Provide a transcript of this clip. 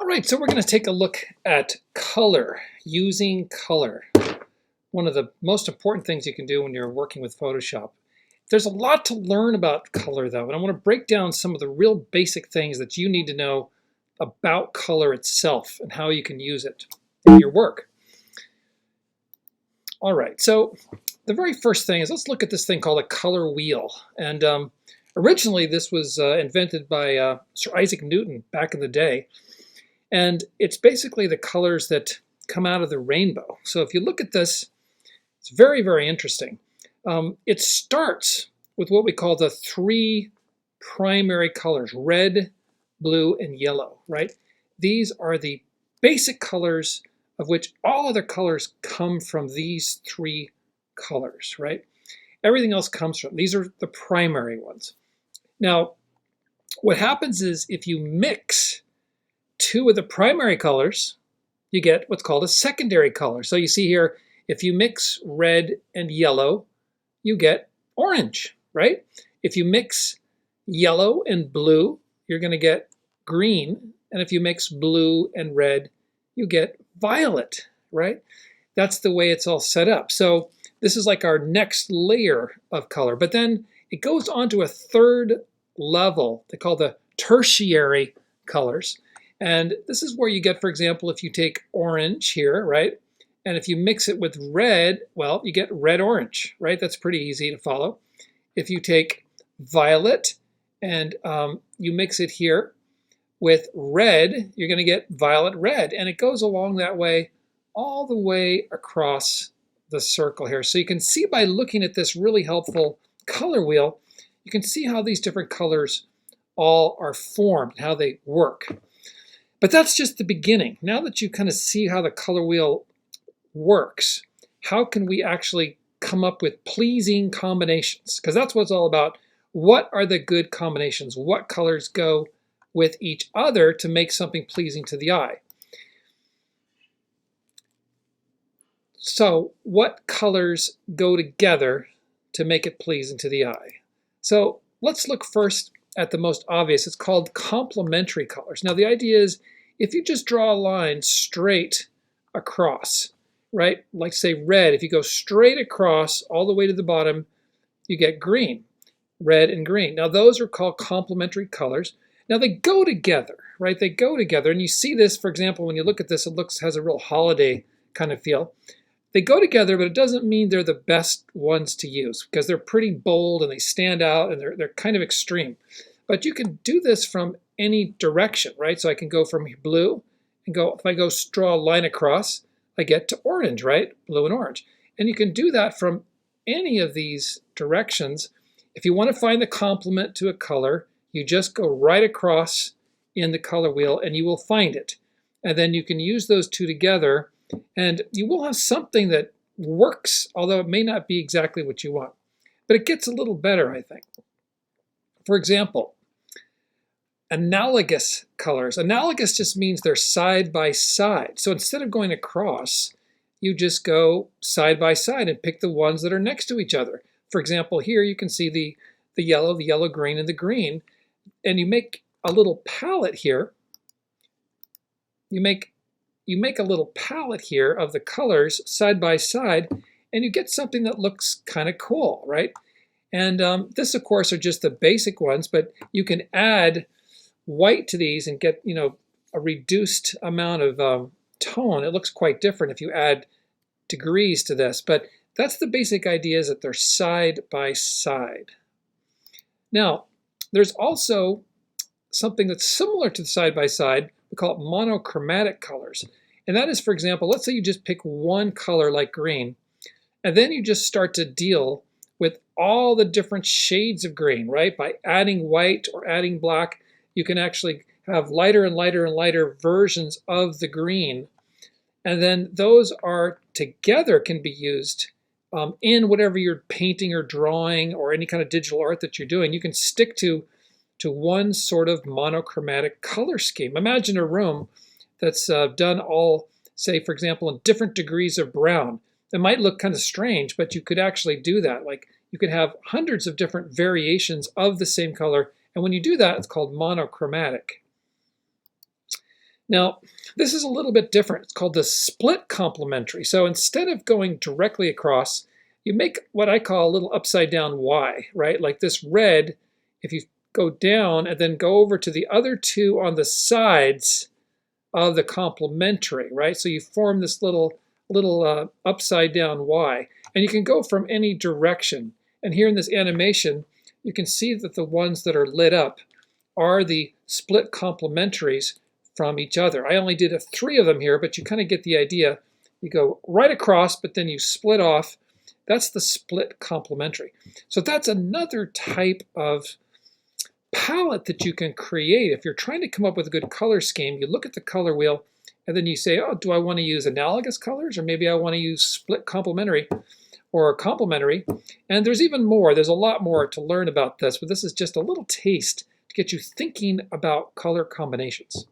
All right, so we're going to take a look at color, using color. One of the most important things you can do when you're working with Photoshop. There's a lot to learn about color though, and I want to break down some of the real basic things that you need to know about color itself and how you can use it in your work. All right, so the very first thing is let's look at this thing called a color wheel. And originally this was invented by Sir Isaac Newton back in the day. And it's basically the colors that come out of the rainbow. So if you look at this, it's very, very interesting. It starts with what we call the three primary colors, red, blue, and yellow, right? These are the basic colors of which all other colors come from these three colors, right? Everything else comes from, these are the primary ones. Now, what happens is if you mix two of the primary colors, you get what's called a secondary color. So you see here, if you mix red and yellow, you get orange, right? If you mix yellow and blue, you're going to get green. And if you mix blue and red, you get violet, right? That's the way it's all set up. So this is like our next layer of color. But then it goes on to a third level. They call the tertiary colors. And this is where you get, for example, if you take orange here, right? And if you mix it with red, well, you get red-orange, right? That's pretty easy to follow. If you take violet and you mix it here with red, you're going to get violet-red. And it goes along that way all the way across the circle here. So you can see by looking at this really helpful color wheel, you can see how these different colors all are formed, how they work. But that's just the beginning. Now that you kind of see how the color wheel works, how can we actually come up with pleasing combinations? Because that's what it's all about. What are the good combinations? What colors go with each other to make something pleasing to the eye? So what colors go together to make it pleasing to the eye? So let's look first at the most obvious. It's called complementary colors. Now the idea is if you just draw a line straight across, right? Like say red, if you go straight across all the way to the bottom, you get green, red and green. Now those are called complementary colors. Now they go together, right? They go together. And you see this, for example, when you look at this, it has a real holiday kind of feel. They go together, but it doesn't mean they're the best ones to use because they're pretty bold and they stand out and they're kind of extreme. But you can do this from any direction, right? So I can go from blue and go, if I go draw a line across, I get to orange, right? Blue and orange. And you can do that from any of these directions. If you want to find the complement to a color, you just go right across in the color wheel and you will find it. And then you can use those two together and you will have something that works, although it may not be exactly what you want. But it gets a little better, I think. For example, analogous colors. Analogous just means they're side by side. So instead of going across, you just go side by side and pick the ones that are next to each other. For example, here you can see the yellow, green, and the green. And you make a little palette here. You make a little palette here of the colors side by side, and you get something that looks kind of cool, right? And this, of course, are just the basic ones, but you can add white to these and get, a reduced amount of tone. It looks quite different if you add degrees to this, but that's the basic idea, is that they're side by side. Now, there's also something that's similar to the side by side. We call it monochromatic colors. And that is, for example, let's say you just pick one color like green, and then you just start to deal with all the different shades of green, right? By adding white or adding black, you can actually have lighter and lighter and lighter versions of the green. And then those are together can be used in whatever you're painting or drawing or any kind of digital art that you're doing. You can stick to one sort of monochromatic color scheme. Imagine a room that's done all, say, for example, in different degrees of brown. It might look kind of strange, but you could actually do that. Like you could have hundreds of different variations of the same color. And when you do that, it's called monochromatic. Now, this is a little bit different. It's called the split complementary. So instead of going directly across, you make what I call a little upside down Y, right? Like this red, if you go down and then go over to the other two on the sides of the complementary, right? So you form this little upside down Y. And you can go from any direction. And here in this animation, you can see that the ones that are lit up are the split complementaries from each other. I only did 3 of them here, but you kind of get the idea. You go right across, but then you split off. That's the split complementary. So that's another type of palette that you can create. If you're trying to come up with a good color scheme, you look at the color wheel and then you say, oh, do I want to use analogous colors, or maybe I want to use split complementary or complementary? And there's even more. There's a lot more to learn about this, but this is just a little taste to get you thinking about color combinations.